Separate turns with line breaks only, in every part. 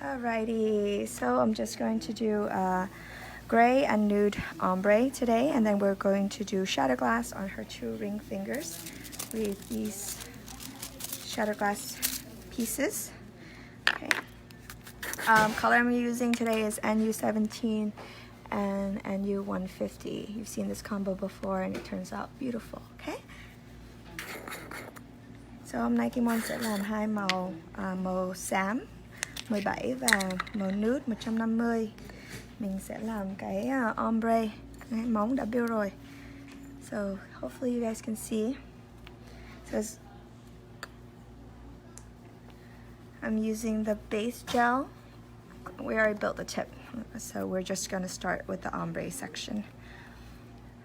Alrighty, so I'm just going to do gray and nude ombre today, and then we're going to do shadow glass on her 2 ring fingers with these shadow glass pieces. Okay. Color I'm using today is NU17 and NU150. You've seen this combo before and it turns out beautiful. Okay. So hôm nay Kim Mon sẽ làm hai màu, màu xám 17 và màu nude 150. Mình sẽ làm cái ombre, cái móng đã build rồi. So hopefully you guys can see. So I'm using the base gel. We already built the tip, so we're just going to start with the ombre section.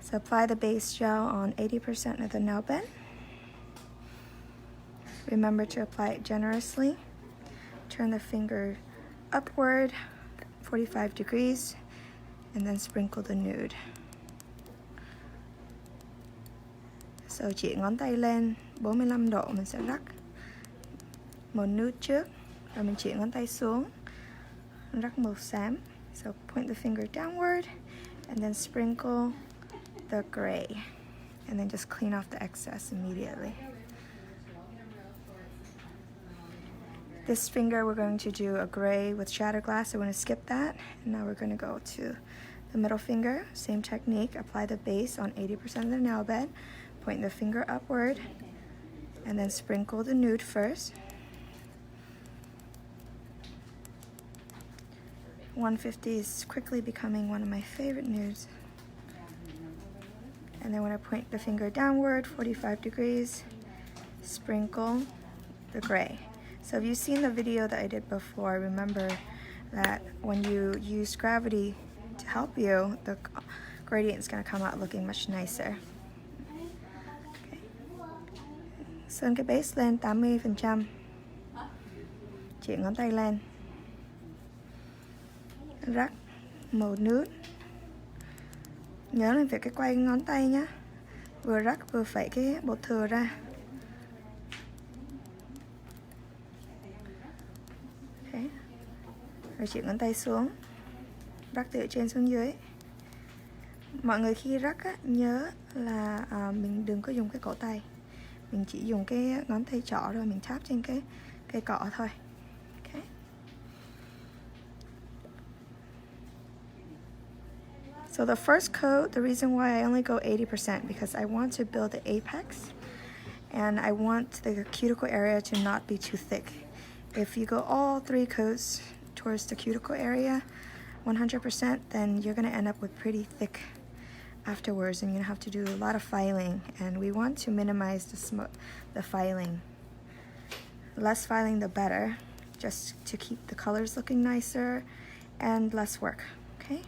So apply the base gel on 80% of the nail bed. Remember to apply it generously. Turn the finger upward 45 degrees and then sprinkle the nude. So chỉ ngón tay lên 45 độ mình sẽ rắc màu nude trước, rồi mình chỉ ngón tay xuống rắc màu xám. So point the finger downward and then sprinkle the gray and then just clean off the excess immediately. This finger we're going to do a gray with shadow glass, so we're going to skip that. And now we're going to go to the middle finger, same technique, apply the base on 80% of the nail bed, point the finger upward, and then sprinkle the nude first. 150 is quickly becoming one of my favorite nudes. And then when I point the finger downward, 45 degrees, sprinkle the gray. So if you've seen the video that I did before, remember that when you use gravity to help you, the gradient is going to come out looking much nicer. Okay. Sơn cái base lên 80%. Chỉ ngón tay lên. Rắc màu nude. Nhớ là phải cái quay ngón tay nhé. Vừa rắc vừa phẩy cái bột thừa ra. Okay. Rồi chỉ ngón tay xuống. Rắc từ trên xuống dưới. Mọi người khi rắc á, nhớ là mình đừng có dùng cái cổ tay. Mình chỉ dùng cái ngón tay trỏ rồi mình tap trên cái cây cọ thôi. Okay. So the first coat, the reason why I only go 80% because I want to build the apex and I want the cuticle area to not be too thick. If you go all 3 coats towards the cuticle area 100%, then you're going to end up with pretty thick afterwards and you're going to have to do a lot of filing, and we want to minimize the filing. Less filing the better, just to keep the colors looking nicer and less work. Okay?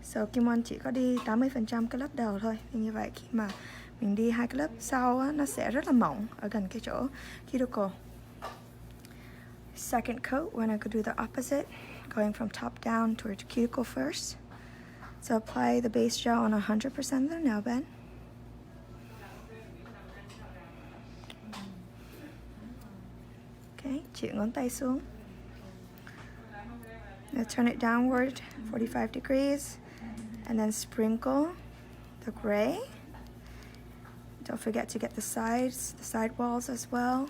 So Kim Mon chỉ có đi 80% cái lớp đầu thôi. Thì như vậy khi mà mình đi 2 cái lớp sau á, nó sẽ rất là mỏng ở gần cái chỗ cuticle. Second coat, we're going to do the opposite, going from top down towards cuticle first. So apply the base gel on 100% of the nail bed. Okay, chỉ ngón tay xuống. Now turn it downward 45 degrees and then sprinkle the gray. Don't forget to get the sides, the side walls as well.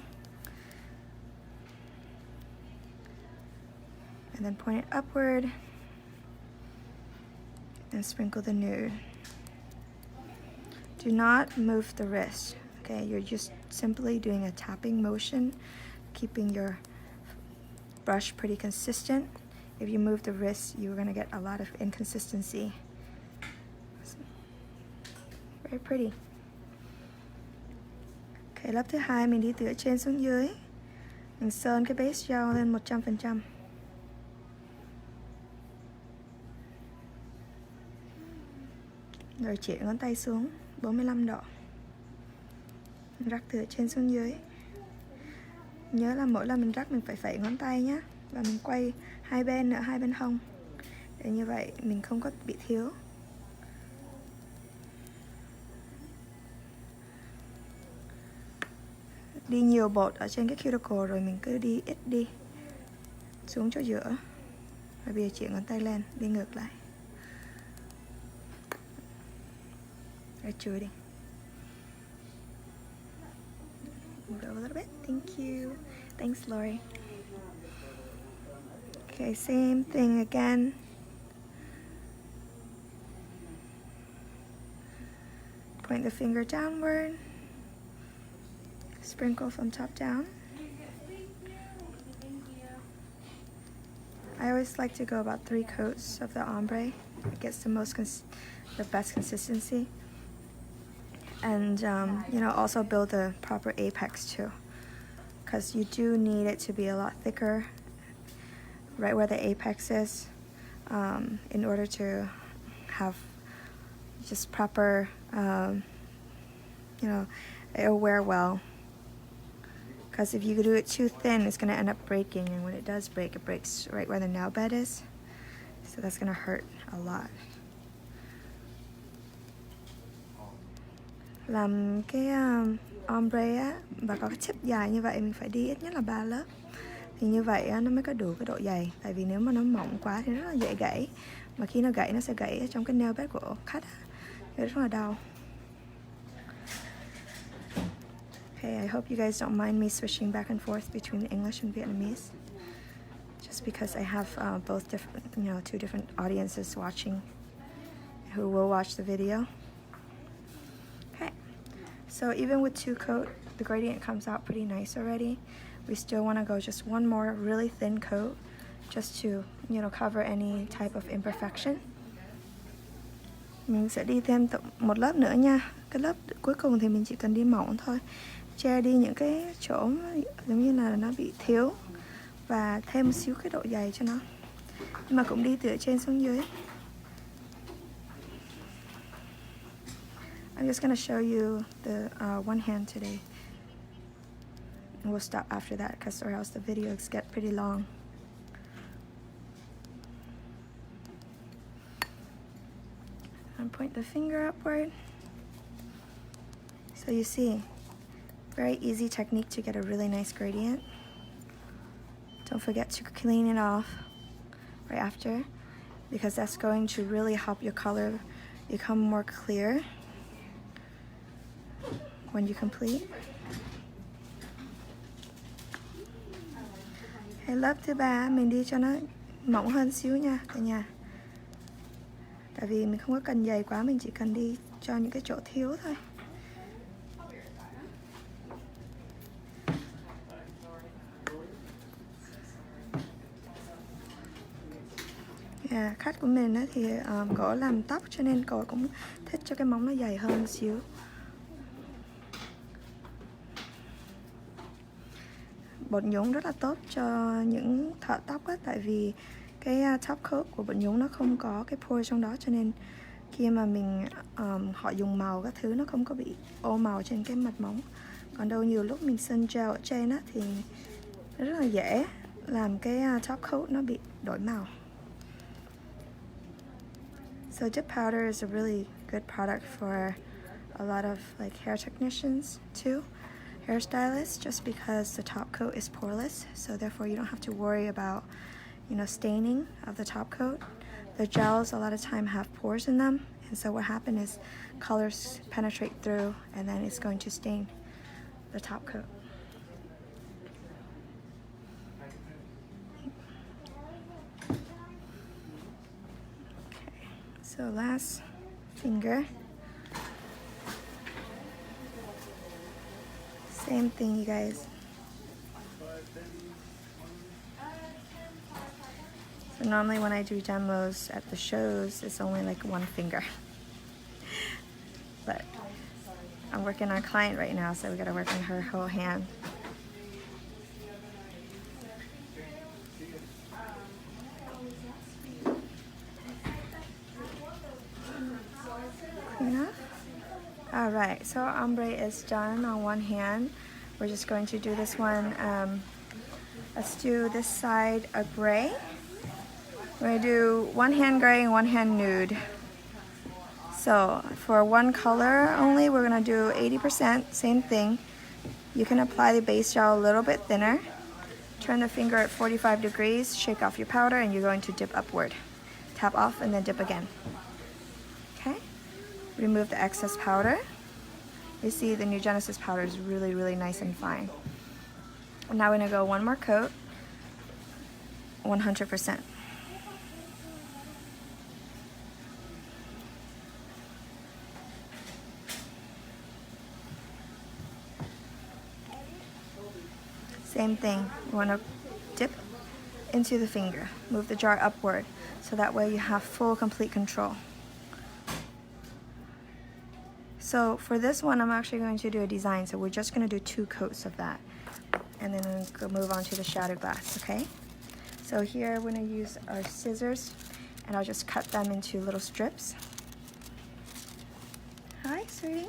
And then point it upward and sprinkle the nude. Do not move the wrist, okay? You're just simply doing a tapping motion, keeping your brush pretty consistent. If you move the wrist, you're gonna get a lot of inconsistency. Very pretty. Okay, lớp thứ hai mình đi từ ở trên xuống dưới. Mình sơn cái base gel lên 100%. Rồi chỉ ngón tay xuống 45 độ. Rắc từ trên xuống dưới. Nhớ là mỗi lần mình rắc mình phải phẩy ngón tay nhé. Và mình quay hai bên nữa, hai bên hông. Để như vậy mình không có bị thiếu. Đi nhiều bột ở trên cái cuticle rồi mình cứ đi ít đi. xuống chỗ giữa. Và bây giờ chuyển ngón tay lên, đi ngược lại. Rồi chui đi. Move it over a little bit. Thank you. Thanks, Lori. Okay, same thing again. Point the finger downward. Sprinkle from top down. I always like to go about 3 coats of the ombre. It gets the best consistency. And you know, also build the proper apex too, because you do need it to be a lot thicker right where the apex is, in order to have just proper, you know, it'll wear well. Because if you do it too thin, it's going to end up breaking, and when it does break, it breaks right where the nail bed is. So that's going to hurt a lot. Làm cái ombre á, và có cái tip dài như vậy mình phải đi ít nhất là 3 lớp. Thì như vậy á, nó mới có đủ cái độ dày. Tại vì nếu mà nó mỏng quá thì rất là dễ gãy. Mà khi nó gãy, nó sẽ gãy trong cái nail bed của khách á. Thì rất là đau. Okay, I hope you guys don't mind me switching back and forth between English and Vietnamese. Just because I have both different, you know, 2 different audiences watching who will watch the video. Okay, so even with 2 coat, the gradient comes out pretty nice already. We still want to go just 1 more really thin coat, just to, you know, cover any type of imperfection. Mình sẽ đi thêm 1 lớp nữa nha. Cái lớp cuối cùng thì mình chỉ cần đi mỏng thôi, che đi những cái chỗ giống như là nó bị thiếu, và thêm một xíu cái độ dày cho nó, nhưng mà cũng đi từ trên xuống dưới. I'm just gonna show you the one hand today, and we'll stop after that, because or else the videos get pretty long. And point the finger upward. So you see, very easy technique to get a really nice gradient. Don't forget to clean it off right after, because that's going to really help your color become more clear when you complete. Cái lớp thứ 3 mình đi cho nó mỏng hơn xíu nha cả nhà. Tại vì mình không có cần dày quá, mình chỉ cần đi cho những cái chỗ thiếu thôi. Khách của mình á, thì cổ làm tóc cho nên cổ cũng thích cho cái móng nó dày hơn một xíu. Bột nhúng rất là tốt cho những thợ tóc á, tại vì cái top coat của bột nhúng nó không có cái pore trong đó, cho nên khi mà mình họ dùng màu các thứ nó không có bị ô màu trên cái mặt móng. Còn đâu nhiều lúc mình sơn gel ở trên á, thì nó rất là dễ làm cái top coat nó bị đổi màu. So dip powder is a really good product for a lot of like hair technicians too, hairstylists, just because the top coat is poreless, so therefore you don't have to worry about, you know, staining of the top coat. The gels a lot of time have pores in them, and so what happens is colors penetrate through, and then it's going to stain the top coat. So last finger, same thing, you guys. So normally when I do demos at the shows, it's only like 1 finger. But I'm working on a client right now, so we gotta work on her whole hand. Enough? Alright, so our ombre is done on 1 hand. We're just going to do this one. Let's do this side a gray. We're going to do 1 hand gray and 1 hand nude. So for 1 color only, we're going to do 80%, same thing. You can apply the base gel a little bit thinner. Turn the finger at 45 degrees, shake off your powder, and you're going to dip upward. Tap off and then dip again. Okay, remove the excess powder. You see the New Genesis powder is really, really nice and fine. And now we're gonna go one more coat, 100%. Same thing, you want to dip into the finger, move the jar upward, so that way you have full, complete control. So for this one, I'm actually going to do a design, so we're just going to do 2 coats of that. And then we'll move on to the shadow glass, okay? So here we're going to use our scissors, and I'll just cut them into little strips. Hi, sweetie.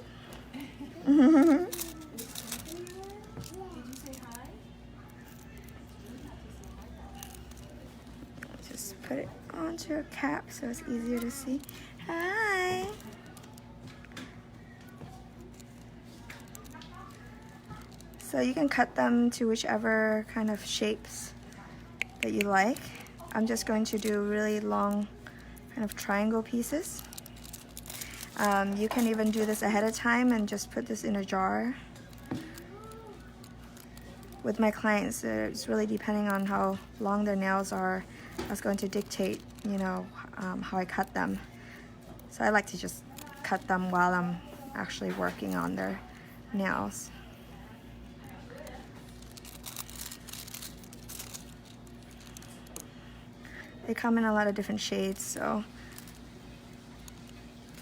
Just put it onto a cap so it's easier to see. Hi. So you can cut them to whichever kind of shapes that you like. I'm just going to do really long kind of triangle pieces. You can even do this ahead of time and just put this in a jar. With my clients, it's really depending on how long their nails are. That's going to dictate, you know, how I cut them. So I like to just cut them while I'm actually working on their nails. They come in a lot of different shades, so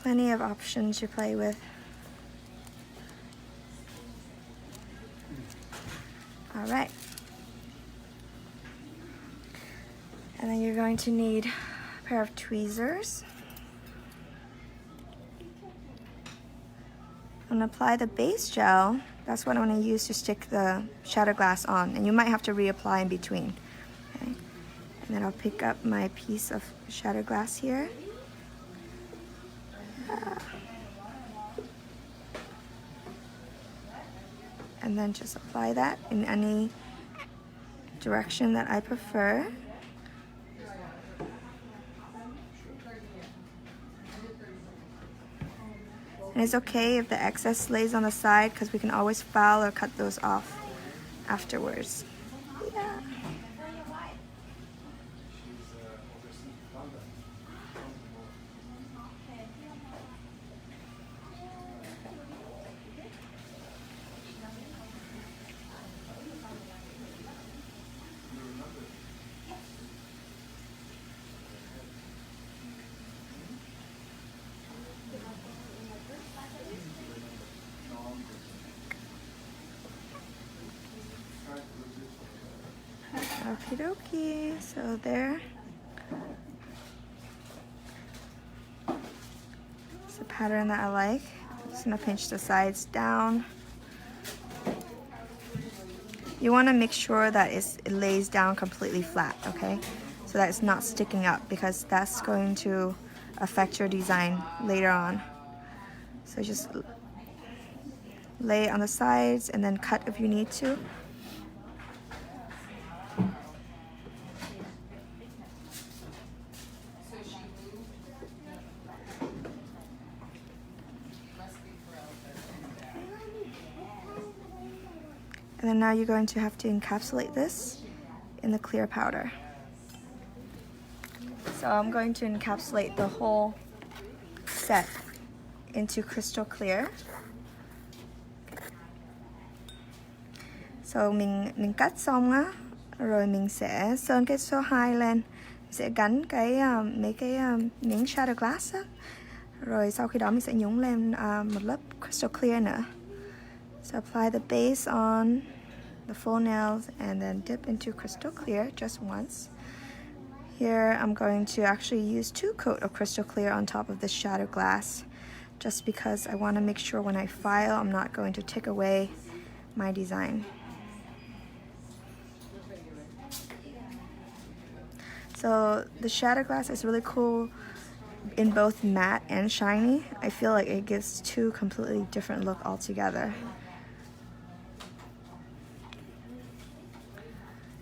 plenty of options to play with. All right. And then you're going to need a pair of tweezers. I'm gonna apply the base gel. That's what I'm gonna use to stick the shadow glass on, and you might have to reapply in between. Okay. And then I'll pick up my piece of shadow glass here. And then just apply that in any direction that I prefer. And it's okay if the excess lays on the side, because we can always file or cut those off afterwards. Yeah. Okie dokie, so there. It's a pattern that I like. I'm just gonna pinch the sides down. You wanna make sure that it lays down completely flat, okay? So that it's not sticking up, because that's going to affect your design later on. So just lay it on the sides and then cut if you need to. And then now you're going to have to encapsulate this in the clear powder. So I'm going to encapsulate the whole set into crystal clear. So mình cắt xong á, rồi mình sẽ sơn cái số 2 lên, sẽ gắn cái mấy cái miếng shadow glass á. Rồi sau khi đó mình sẽ nhúng lên một lớp crystal clear nữa. So apply the base on the full nails and then dip into crystal clear just once. Here I'm going to actually use 2 coats of crystal clear on top of this shadow glass, just because I want to make sure when I file I'm not going to take away my design. So the shadow glass is really cool in both matte and shiny. I feel like it gives 2 completely different look altogether.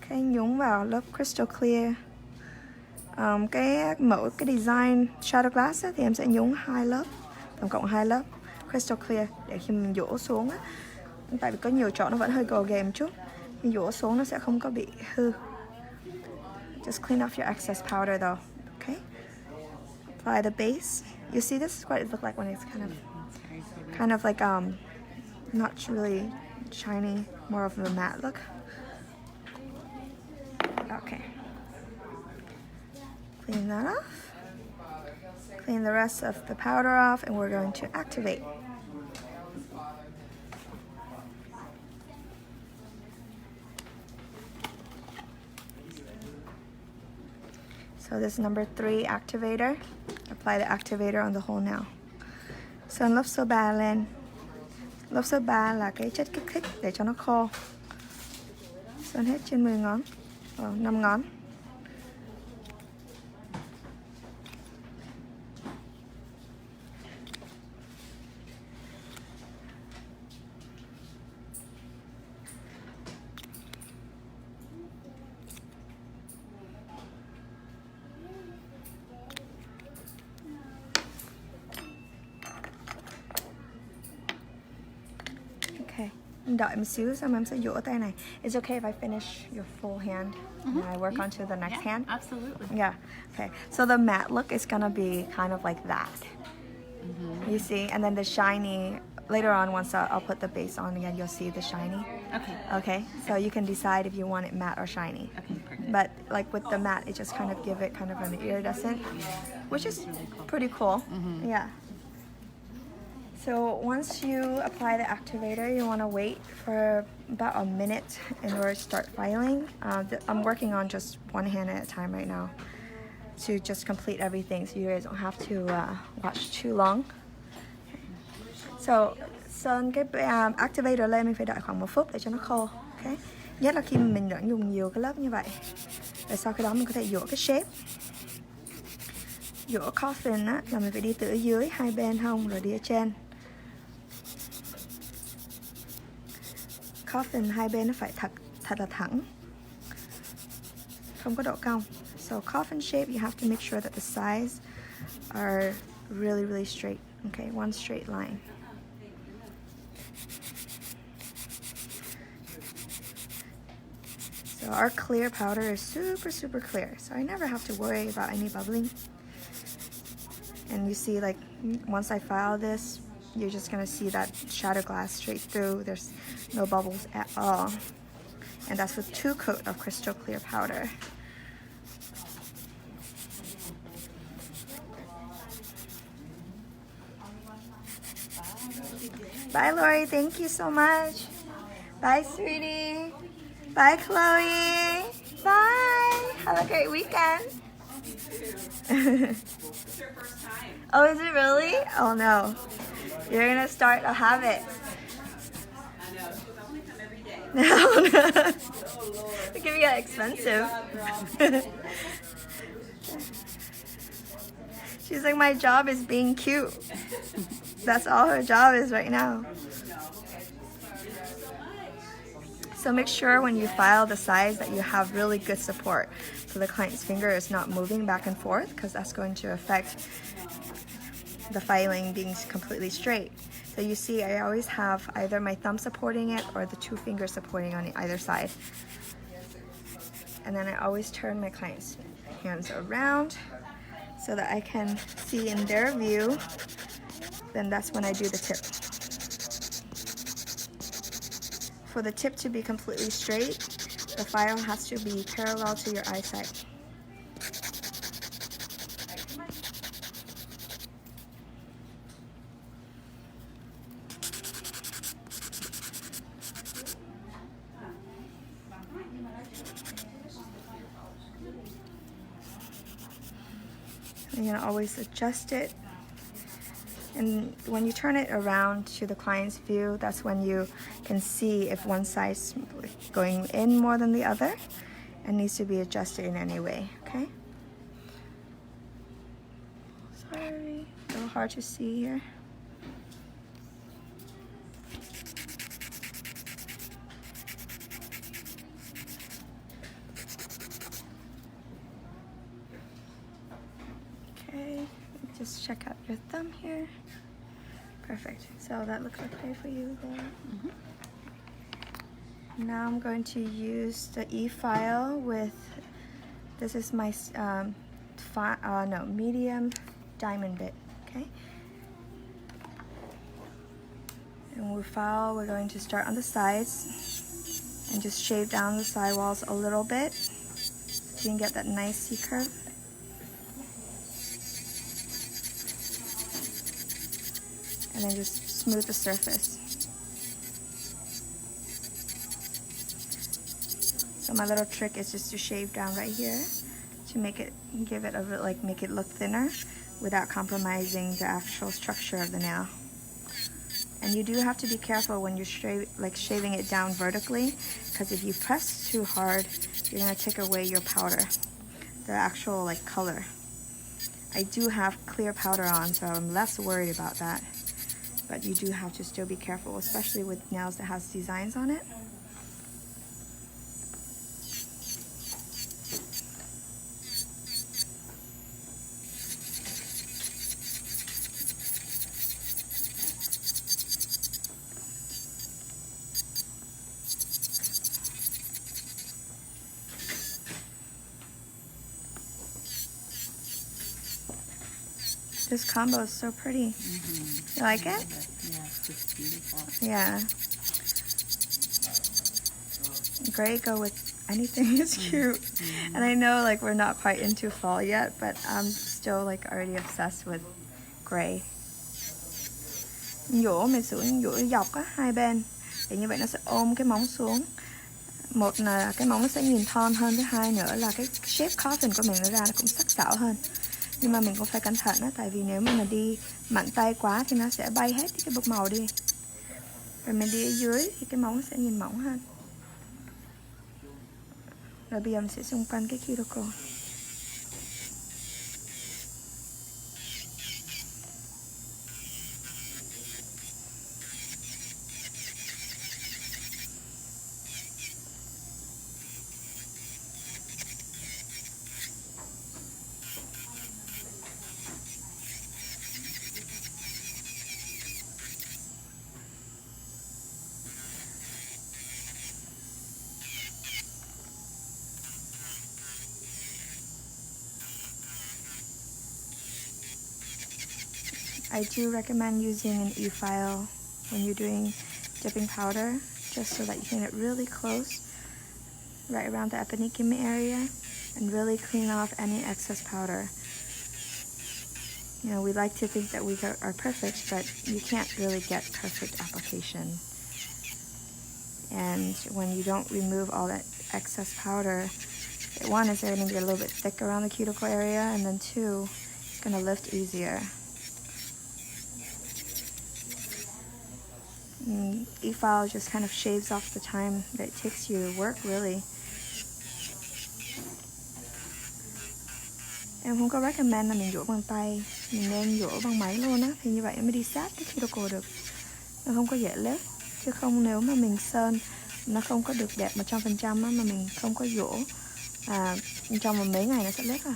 Okay, nhúng vào lớp crystal clear. Cái mẫu cái design shadow glass á, thì em sẽ nhúng 2 lớp, tổng cộng 2 lớp crystal clear để khi mình dỗ xuống á, tại vì có nhiều chỗ nó vẫn hơi gồ ghề một chút, nhưng dỗ xuống nó sẽ không có bị hư. Just clean off your excess powder though. Okay. Apply the base. You see, this is what it looks like when it's kind of like not really shiny, more of a matte look. Okay. Clean that off. Clean the rest of the powder off, and we're going to activate. So this is number 3 activator. Apply the activator on the hole now. Sơn lớp số 3 lên. Lớp số 3 là cái chất kích thích để cho nó khô. Sơn hết trên 10 ngón, 5 ngón. Okay, đợi một xíu xong em sẽ dũa tay này. It's okay if I finish your full hand and I work on to the next hand?
Absolutely.
Yeah, okay. So the matte look is gonna be kind of like that. You see? And then the shiny, later on once I'll put the base on again, you'll see the shiny.
Okay.
Okay, so you can decide if you want it matte or shiny.
Okay, perfect.
But like with the matte, it just kind of give it kind of an iridescent, which is pretty cool. Yeah. So once you apply the activator, you want to wait for about a minute in order to start filing. I'm working on just one hand at a time right now to just complete everything, so you guys don't have to watch too long. So sơn cái activator lên, mình phải đợi khoảng 1 phút để cho nó khô. Okay. Nhất là khi mình vẫn dùng nhiều cái lớp như vậy. Rồi sau khi đó mình có thể dũa cái shape. Dũa coffin á, là mình phải đi từ ở dưới 2 bên hông rồi đi ở trên. Coffin 2 bên nó phải thật là thẳng, không có độ cong. So coffin shape, you have to make sure that the sides are really straight. Okay, one straight line. So our clear powder is super clear, so I never have to worry about any bubbling. And you see, like, once I file this, you're just gonna see that shadow glass straight through. There's no bubbles at all. And that's with 2 coats of crystal clear powder. Bye, Lori. Thank you so much. Bye, sweetie. Bye, Chloe. Bye. Have a great weekend.
It's your first time.
Oh, is it really? Oh, no. You're going to start a habit.
I know. She'll only come every day.
No.
Oh, Lord.
It can get expensive. She's like, my job is being cute. That's all her job is right now. So make sure when you file the sides that you have really good support, so the client's finger is not moving back and forth, because that's going to affect the filing being completely straight. So you see, I always have either my thumb supporting it or the 2 fingers supporting on either side. And then I always turn my client's hands around so that I can see in their view. Then that's when I do the tip. For the tip to be completely straight, the file has to be parallel to your eyesight. You're gonna always adjust it. And when you turn it around to the client's view, that's when you can see if one side's going in more than the other and needs to be adjusted in any way, okay? Sorry, a little hard to see here. just check out your thumb here. Perfect. So that looks okay for you there. Now I'm going to use the e-file with, this is my medium diamond bit, okay? And with file, we're going to start on the sides and just shave down the sidewalls a little bit so you can get that nice C-curve. And then just smooth the surface. So my little trick is just to shave down right here to make it, give it a make it look thinner without compromising the actual structure of the nail. And you do have to be careful when you're shaving it down vertically, because if you press too hard, you're gonna take away your powder, the actual color. I do have clear powder on, so I'm less worried about that. But you do have to still be careful, especially with nails that has designs on it. This combo is so pretty. You like it?
Yeah, it's just beautiful.
Yeah. Gray go with anything is cute. And I know we're not quite into fall yet, but I'm still already obsessed with gray. Dũa mình sẽ dũa dọc á, hai bên. Thì như vậy nó sẽ ôm cái móng xuống. Một là cái móng nó sẽ nhìn thon hơn, thứ hai nữa là cái shape coffin của mình nó ra nó cũng sắc sảo hơn. Nhưng mà mình cũng phải cẩn thận á, tại vì nếu mà mình đi mạnh tay quá thì nó sẽ bay hết cái bột màu đi. Rồi mình đi ở dưới thì cái móng sẽ nhìn mỏng hơn. Rồi bây giờ mình sẽ xung quanh cái cuticle. I do recommend using an e-file when you're doing dipping powder, just so that you can get really close, right around the eponychum area, and really clean off any excess powder. You know, we like to think that we are perfect, but you can't really get perfect application. And when you don't remove all that excess powder, one is going to be a little bit thick around the cuticle area, and then two, it's going to lift easier. E-file just kind of shaves off the time that it takes you to work, really. Em không có recommend là mình dũa bằng tay, mình nên dũa bằng máy luôn á, thì như vậy mới đi sát cái cuticle được. Nó không có dễ lết, chứ không nếu mà mình sơn nó không có được đẹp 100% á, mà mình không có dũa trong một mấy ngày nó sẽ lết à.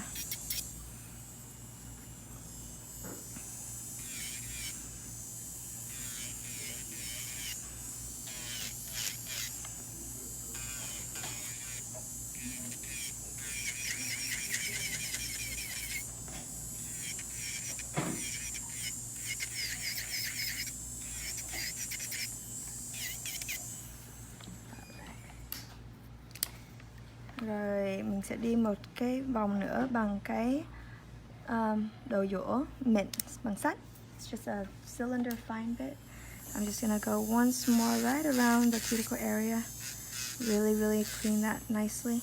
Rồi mình sẽ đi một cái vòng nữa bằng cái đầu dũa mịn bằng sắt. It's just a cylinder fine bit. I'm just gonna go once more right around the cuticle area. Really clean that nicely.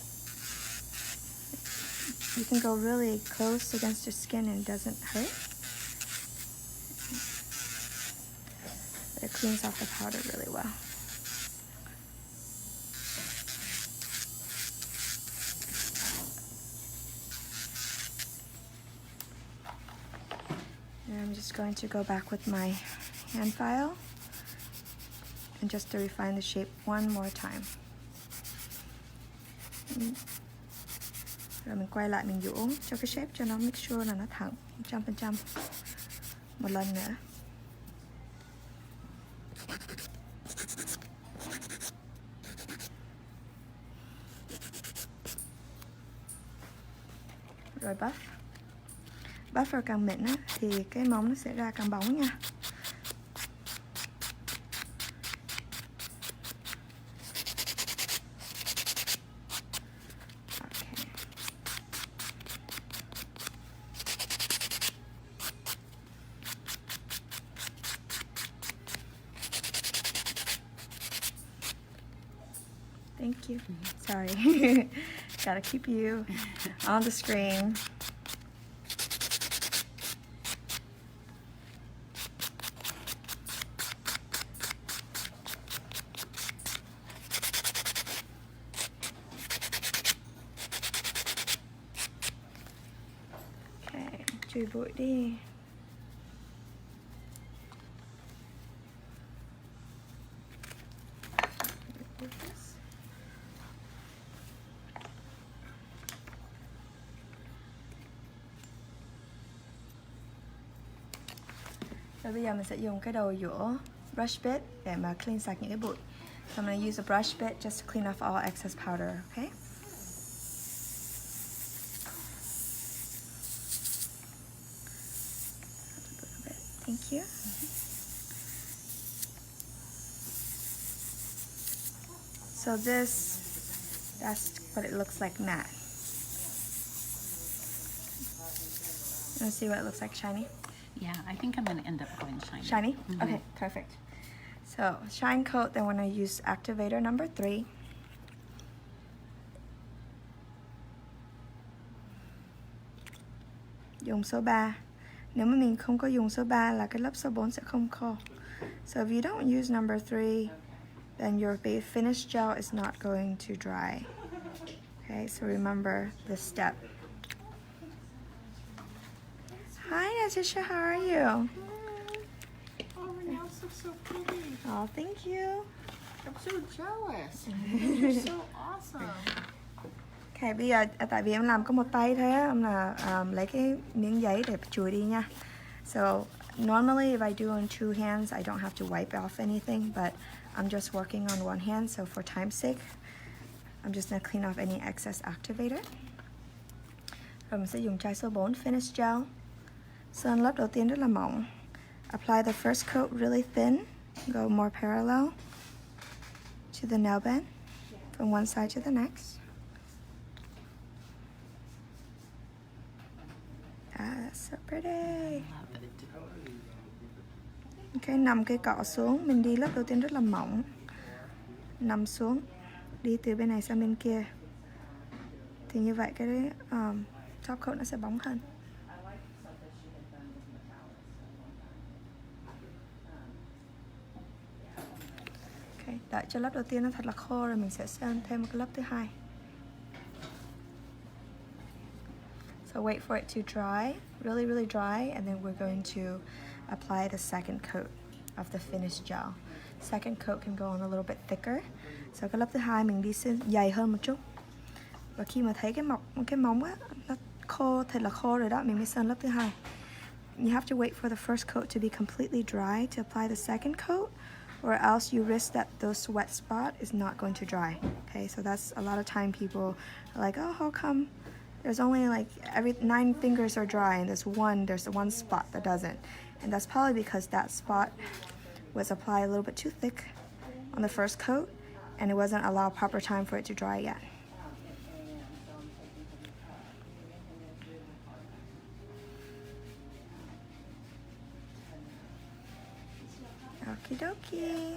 You can go really close against your skin and it doesn't hurt. But it cleans off the powder really well. And I'm just going to go back with my hand file and just to refine the shape one more time. Rồi mình quay lại mình dũa cho cái shape cho nó make sure là nó thẳng 100%. Một lần nữa. Rồi buff. Buffer càng mịn á, thì cái móng nó sẽ ra càng bóng nha. Thank you. Sorry. Gotta keep you on the screen. Okay, chùi bụi đi. Rồi bây giờ mình sẽ dùng cái đầu dũa brush bit để mà clean sạch những cái bụi. So I'm going to use a brush bit just to clean off all excess powder, okay? A little bit. Thank you. So that's what it looks like matte. You want to see what it looks like shiny?
Yeah, I think I'm going to end up going shiny.
Shiny? Okay, perfect. So, shine coat, then we're going to use activator number 3. Dùng số 3. Nếu mà mình không có dùng số 3 là cái lớp số 4 sẽ không khô. So if you don't use number 3, then your finish gel is not going to dry. Okay, so remember this step. Hi Natasha, how are you?
Oh, your nails look so pretty.
Oh, thank you.
I'm so jealous. You're so awesome.
Okay, bây giờ tại vì em làm có một tay thôi á, em là lấy cái miếng giấy để chùi đi nha. So normally if I do on 2 hands, I don't have to wipe off anything, but I'm just working on 1 hand, so for time's sake, I'm just gonna clean off any excess activator. Rồi mình sẽ dùng chai số 4 finish gel. Sơn lớp đầu tiên rất là mỏng. Apply the first coat really thin. Go more parallel to the nail bed from one side to the next. Ah, that's so pretty. Okay, nằm cây cọ xuống. Mình đi lớp đầu tiên rất là mỏng. Nằm xuống. Đi từ bên này sang bên kia. Thì như vậy cái top coat nó sẽ bóng hơn. Đợi cho lớp đầu tiên nó thật là khô rồi mình sẽ sơn thêm một cái lớp thứ hai. So wait for it to dry, really dry, and then we're going to apply the second coat of the finished gel. Second coat can go on a little bit thicker. So cái lớp thứ hai mình đi sơn dày hơn một chút. Và khi mà thấy cái móng á, nó khô, thật là khô rồi đó, mình mới sơn lớp thứ hai. You have to wait for the first coat to be completely dry to apply the second coat, or else you risk that those wet spot is not going to dry. Okay, so that's a lot of time people are like, oh, how come there's only like every 9 fingers are dry and there's one spot that doesn't. And that's probably because that spot was applied a little bit too thick on the first coat and it wasn't allowed proper time for it to dry yet. Okie dokie.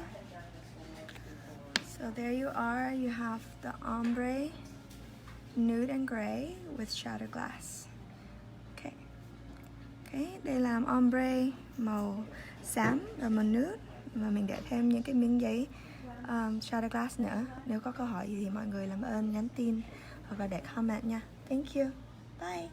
So there you are. You have the ombre, nude and gray with shattered glass. Okay. Okay, đây là ombre màu xám và màu nude. Và mình để thêm những cái miếng giấy shattered glass nữa. Nếu có câu hỏi gì thì mọi người làm ơn nhắn tin hoặc là để comment nha. Thank you. Bye.